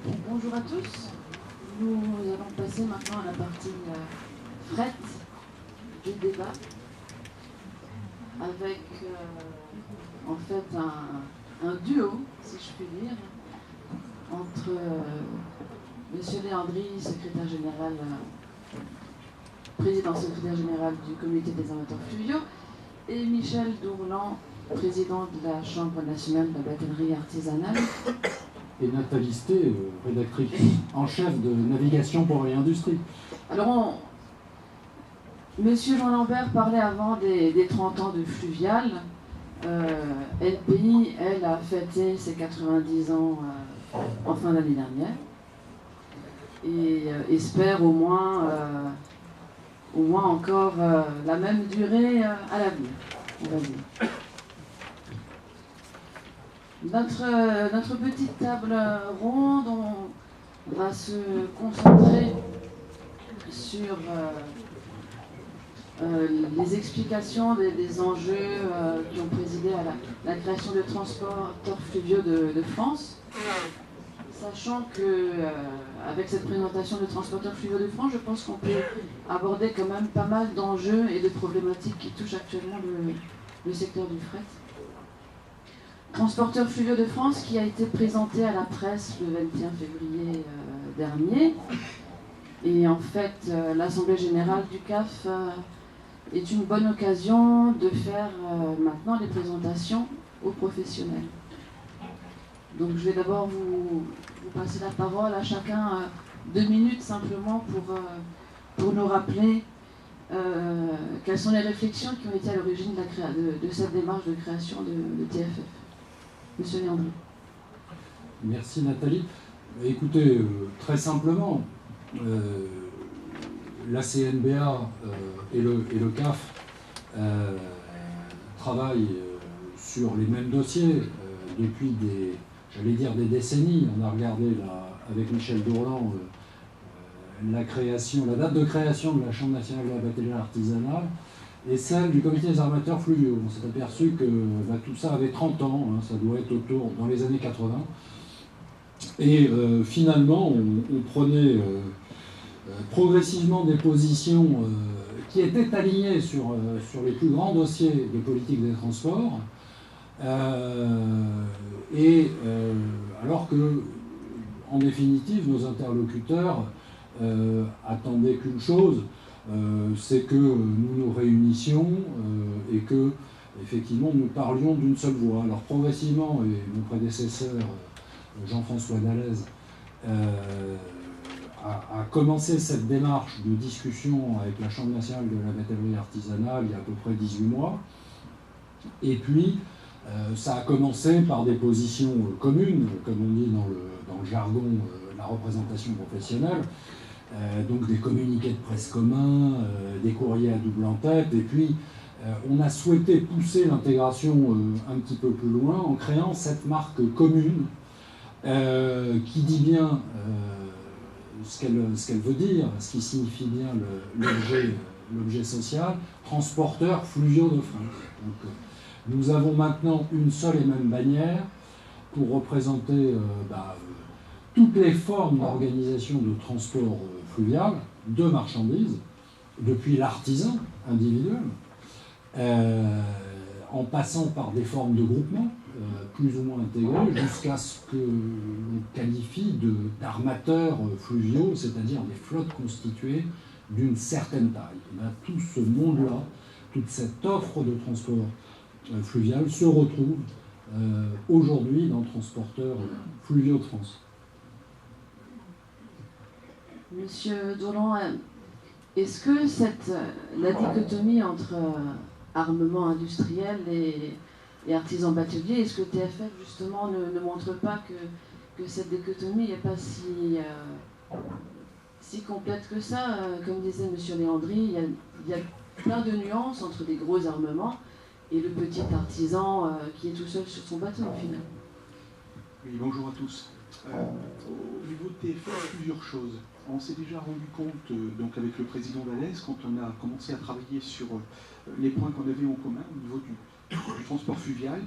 Bonjour à tous. Nous allons passer maintenant à la partie fret du débat avec en fait un duo, si je puis dire, entre Monsieur Léandri, secrétaire général, président secrétaire général du comité des amateurs fluviaux, et Michel Dourlan, président de la Chambre nationale de la batellerie artisanale. Et Nathalie Sté, rédactrice en chef de Navigation pour l'Industrie. Alors, Monsieur Jean Lambert parlait avant des 30 ans de Fluvial. LPI, elle, a fêté ses 90 ans en fin d'année dernière. Et espère au moins encore la même durée à l'avenir, on va dire. Notre petite table ronde, on va se concentrer sur les explications des enjeux qui ont présidé à la création de transporteurs fluviaux de France. Sachant qu'avec cette présentation de transporteurs fluviaux de France, je pense qu'on peut aborder quand même pas mal d'enjeux et de problématiques qui touchent actuellement le secteur du fret. Transporteurs fluviaux de France qui a été présenté à la presse le 21 février dernier. Et en fait, l'Assemblée générale du CAF est une bonne occasion de faire maintenant les présentations aux professionnels. Donc je vais d'abord vous passer la parole à chacun 2 minutes simplement pour nous rappeler quelles sont les réflexions qui ont été à l'origine de cette démarche de création de TFF. Monsieur Léandri. Merci Nathalie. Écoutez, très simplement, la CNBA et le CAF travaillent sur les mêmes dossiers depuis des décennies. On a regardé avec Michel Dourlan la date de création de la Chambre nationale de la batellerie artisanale et celle du comité des armateurs fluviaux. On s'est aperçu que tout ça avait 30 ans, ça doit être dans les années 80. Et finalement, on prenait progressivement des positions qui étaient alignées sur les plus grands dossiers de politique des transports. Alors que, en définitive, nos interlocuteurs attendaient qu'une chose, c'est que nous nous réunissions et que, effectivement, nous parlions d'une seule voix. Alors progressivement, et mon prédécesseur, Jean-François Dallez, a commencé cette démarche de discussion avec la Chambre nationale de la batellerie artisanale il y a à peu près 18 mois. Et puis, ça a commencé par des positions communes, comme on dit dans le jargon, la représentation professionnelle, donc des communiqués de presse communs, des courriers à double en-tête, et puis on a souhaité pousser l'intégration un petit peu plus loin en créant cette marque commune qui dit bien ce qu'elle veut dire, ce qui signifie bien l'objet social, transporteur fluviaux de France. Donc, nous avons maintenant une seule et même bannière pour représenter toutes les formes d'organisation de transport fluvial, de marchandises, depuis l'artisan individuel, en passant par des formes de groupement, plus ou moins intégrés, jusqu'à ce que l'on qualifie d'armateurs fluviaux, c'est-à-dire des flottes constituées d'une certaine taille. Et bien, tout ce monde-là, toute cette offre de transport fluvial se retrouve aujourd'hui dans Transporteurs fluviaux de France. Monsieur Dourlan, est-ce que la dichotomie entre armement industriel et artisans bateliers, est-ce que TFF justement ne montre pas que cette dichotomie n'est pas si complète que ça? Comme disait Monsieur Léandri, il y a plein de nuances entre des gros armements et le petit artisan qui est tout seul sur son bateau au final. Oui, bonjour à tous. Au niveau de TFF, plusieurs choses. On s'est déjà rendu compte, donc avec le président Dallez, quand on a commencé à travailler sur les points qu'on avait en commun au niveau du transport fluvial,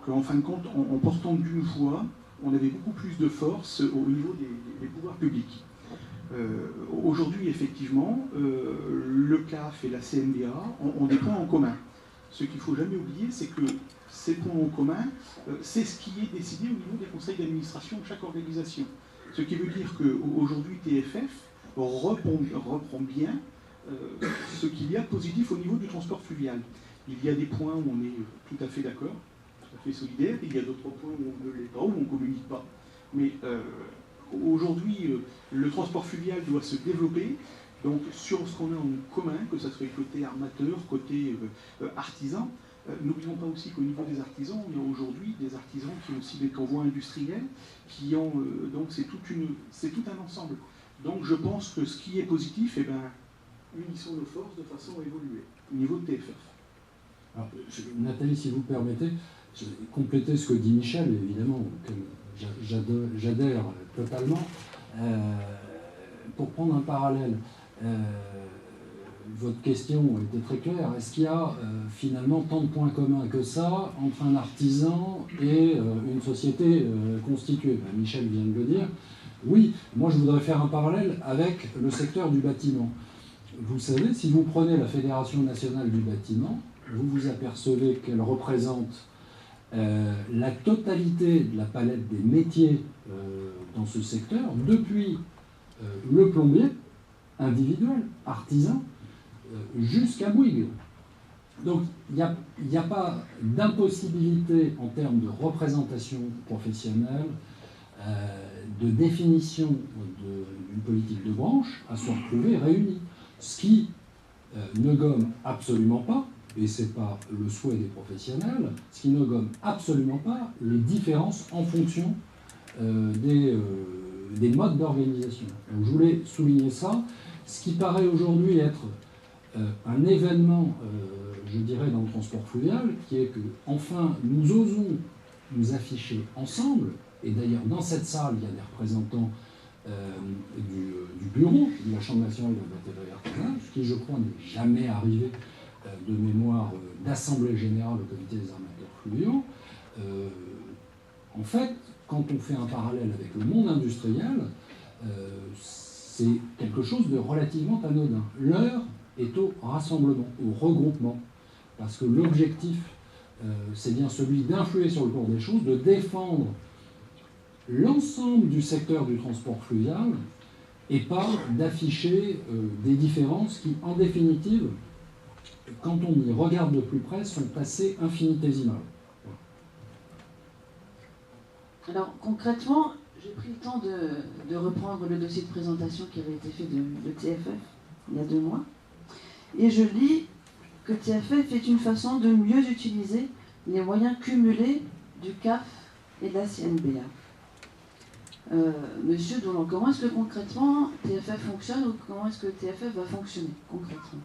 qu'en fin de compte, en portant d'une voix, on avait beaucoup plus de force au niveau des pouvoirs publics. Aujourd'hui, effectivement, le CAF et la CNBA ont des points en commun. Ce qu'il ne faut jamais oublier, c'est que ces points en commun, c'est ce qui est décidé au niveau des conseils d'administration de chaque organisation. Ce qui veut dire qu'aujourd'hui, TFF reprend bien ce qu'il y a de positif au niveau du transport fluvial. Il y a des points où on est tout à fait d'accord, tout à fait solidaire, il y a d'autres points où on ne l'est pas, où on ne communique pas. Mais aujourd'hui, le transport fluvial doit se développer. Donc sur ce qu'on a en commun, que ce soit côté armateur, côté artisan, n'oublions pas aussi qu'au niveau des artisans, on a aujourd'hui des artisans qui ont aussi des convois industriels, qui ont donc c'est tout un ensemble. Donc je pense que ce qui est positif, unissons nos forces de façon à évoluer au niveau de TFF. Alors, Nathalie, si vous permettez, je vais compléter ce que dit Michel, évidemment, j'adhère totalement. Pour prendre un parallèle, votre question était très claire. Est-ce qu'il y a finalement tant de points communs que ça entre un artisan et une société constituée? Michel vient de le dire. Oui, moi je voudrais faire un parallèle avec le secteur du bâtiment. Vous savez, si vous prenez la Fédération nationale du bâtiment, vous vous apercevez qu'elle représente la totalité de la palette des métiers dans ce secteur, depuis le plombier individuel, artisan, jusqu'à Bouygues. Donc il n'y a pas d'impossibilité en termes de représentation professionnelle, de définition d'une politique de branche à se retrouver réunis. Ce qui ne gomme absolument pas, et ce n'est pas le souhait des professionnels, ce qui ne gomme absolument pas les différences en fonction des modes d'organisation. Donc je voulais souligner ça. Ce qui paraît aujourd'hui être un événement, je dirais, dans le transport fluvial, qui est que, enfin, nous osons nous afficher ensemble, et d'ailleurs dans cette salle, il y a des représentants du bureau de la Chambre nationale de la batellerie artisanale, ce qui, je crois, n'est jamais arrivé de mémoire d'Assemblée générale au comité des armateurs fluviaux. En fait, quand on fait un parallèle avec le monde industriel, c'est quelque chose de relativement anodin. L'heure est au rassemblement, au regroupement, parce que l'objectif, c'est bien celui d'influer sur le cours des choses, de défendre l'ensemble du secteur du transport fluvial, et pas d'afficher des différences qui, en définitive, quand on y regarde de plus près, sont assez infinitésimales. Alors concrètement, j'ai pris le temps de reprendre le dossier de présentation qui avait été fait de TFF il y a 2 mois, et je lis que TFF est une façon de mieux utiliser les moyens cumulés du CAF et de la CNBA. Monsieur Dolan, comment est-ce que concrètement TFF fonctionne, ou comment est-ce que TFF va fonctionner concrètement?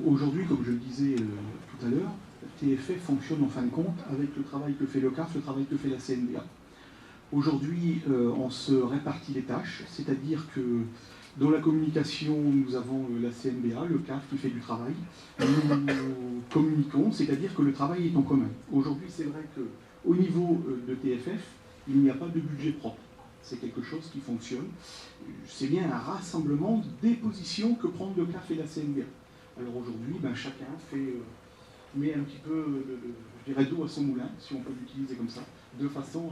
Aujourd'hui, comme je le disais tout à l'heure, TFF fonctionne en fin de compte avec le travail que fait le CAF, le travail que fait la CNBA. Aujourd'hui, on se répartit les tâches, c'est-à-dire que dans la communication, nous avons la CNBA, le CAF qui fait du travail. Nous communiquons, c'est-à-dire que le travail est en commun. Aujourd'hui, c'est vrai qu'au niveau de TFF, il n'y a pas de budget propre. C'est quelque chose qui fonctionne. C'est bien un rassemblement des positions que prennent le CAF et la CNBA. Alors aujourd'hui, chacun met un petit peu, je dirais, d'eau à son moulin, si on peut l'utiliser comme ça, de façon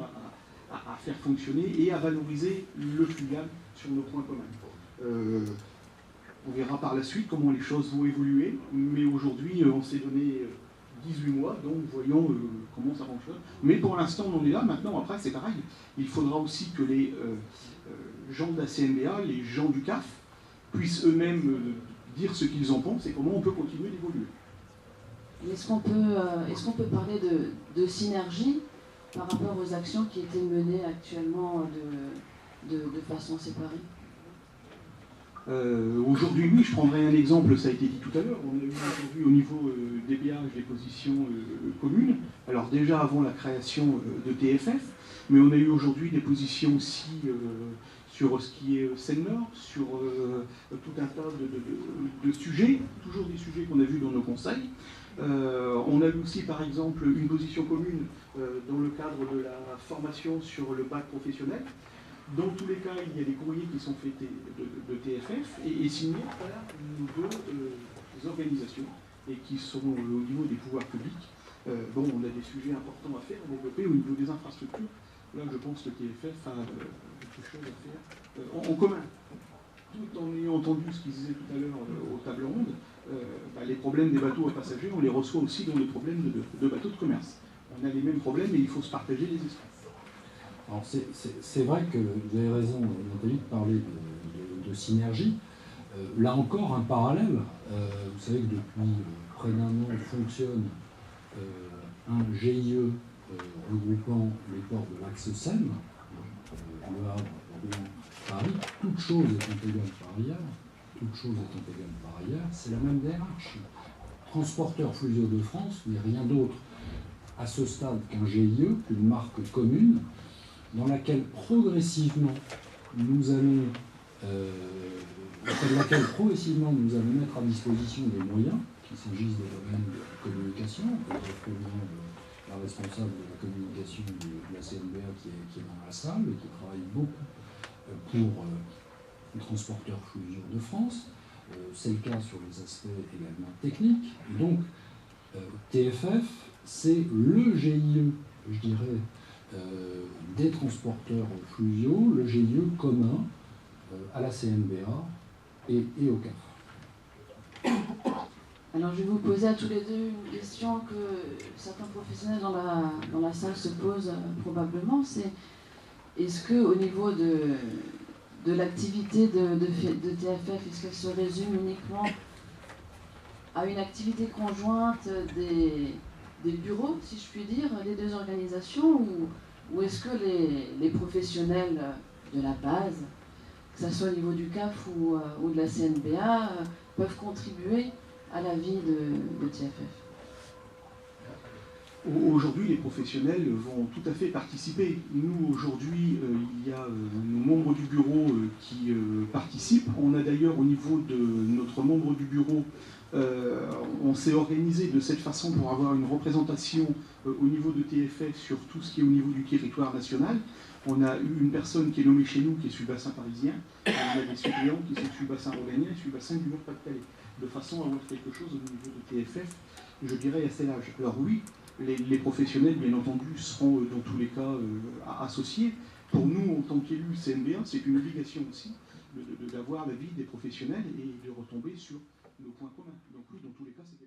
à faire fonctionner et à valoriser le fluvial sur nos points communs. On verra par la suite comment les choses vont évoluer, mais aujourd'hui, on s'est donné 18 mois, donc voyons comment ça fonctionne. Mais pour l'instant, on en est là. Maintenant, après, c'est pareil. Il faudra aussi que les gens de la CNBA, les gens du CAF, puissent eux-mêmes dire ce qu'ils en pensent et comment on peut continuer d'évoluer. Est-ce qu'on peut parler de synergie par rapport aux actions qui étaient menées actuellement de façon séparée? Aujourd'hui, oui, je prendrai un exemple, ça a été dit tout à l'heure. On a eu aujourd'hui au niveau des péages des positions communes. Alors déjà avant la création de TFF, mais on a eu aujourd'hui des positions aussi sur ce qui est Seine-Nord, sur tout un tas de sujets, toujours des sujets qu'on a vus dans nos conseils. On a eu aussi, par exemple, une position commune dans le cadre de la formation sur le bac professionnel. Dans tous les cas, il y a des courriers qui sont faits de TFF et signés par nos deux organisations et qui sont au niveau des pouvoirs publics. Bon, on a des sujets importants à faire, à développer au niveau des infrastructures. Là, je pense que TFF a quelque chose à faire en commun. Tout en ayant entendu ce qu'ils disaient tout à l'heure aux tables rondes, les problèmes des bateaux à passagers, on les reçoit aussi dans les problèmes de bateaux de commerce. On a les mêmes problèmes et il faut se partager les espaces. Alors c'est vrai que vous avez raison, Nathalie, de parler de synergie. Là encore, un parallèle. Vous savez que depuis près d'un an fonctionne un GIE regroupant les ports de l'axe Seine, Le Havre, Bordeaux, Paris. Toute chose étant égale par ailleurs, toute chose étant égale par ailleurs, c'est la même hiérarchie. Transporteurs fluviaux de France n'est rien d'autre à ce stade qu'un GIE, qu'une marque commune, dans laquelle progressivement nous allons mettre à disposition des moyens, qu'il s'agisse des domaines de communication, la responsable de la communication de la CNBA qui est dans la salle et qui travaille beaucoup pour les transporteurs fluviaux de France. C'est le cas sur les aspects également techniques. Et donc, TFF, c'est le GIE, je dirais, des transporteurs fluviaux, le GIE commun à la CNBA et au CAF. Alors je vais vous poser à tous les deux une question que certains professionnels dans la salle se posent probablement, c'est est-ce qu'au niveau de l'activité de TFF, est-ce qu'elle se résume uniquement à une activité conjointe des bureaux, si je puis dire, des deux organisations, ou est-ce que les professionnels de la base, que ce soit au niveau du CAF ou de la CNBA, peuvent contribuer à la vie de TFF? Aujourd'hui, les professionnels vont tout à fait participer. Nous, aujourd'hui, il y a nos membres du bureau qui participent. On a d'ailleurs, au niveau de notre membre du bureau, on s'est organisé de cette façon pour avoir une représentation au niveau de TFF sur tout ce qui est au niveau du territoire national. On a eu une personne qui est nommée chez nous, qui est sur le bassin parisien. On a des suppléants qui sont sur le bassin rhodanien et sur le bassin du Nord-Pas-de-Calais, de façon à avoir quelque chose au niveau de TFF, je dirais, assez large. Alors oui, les professionnels, bien entendu, seront dans tous les cas associés. Pour nous, en tant qu'élus CNBA, c'est une obligation aussi d'avoir l'avis des professionnels et de retomber sur nos points communs. Donc oui, dans tous les cas, c'est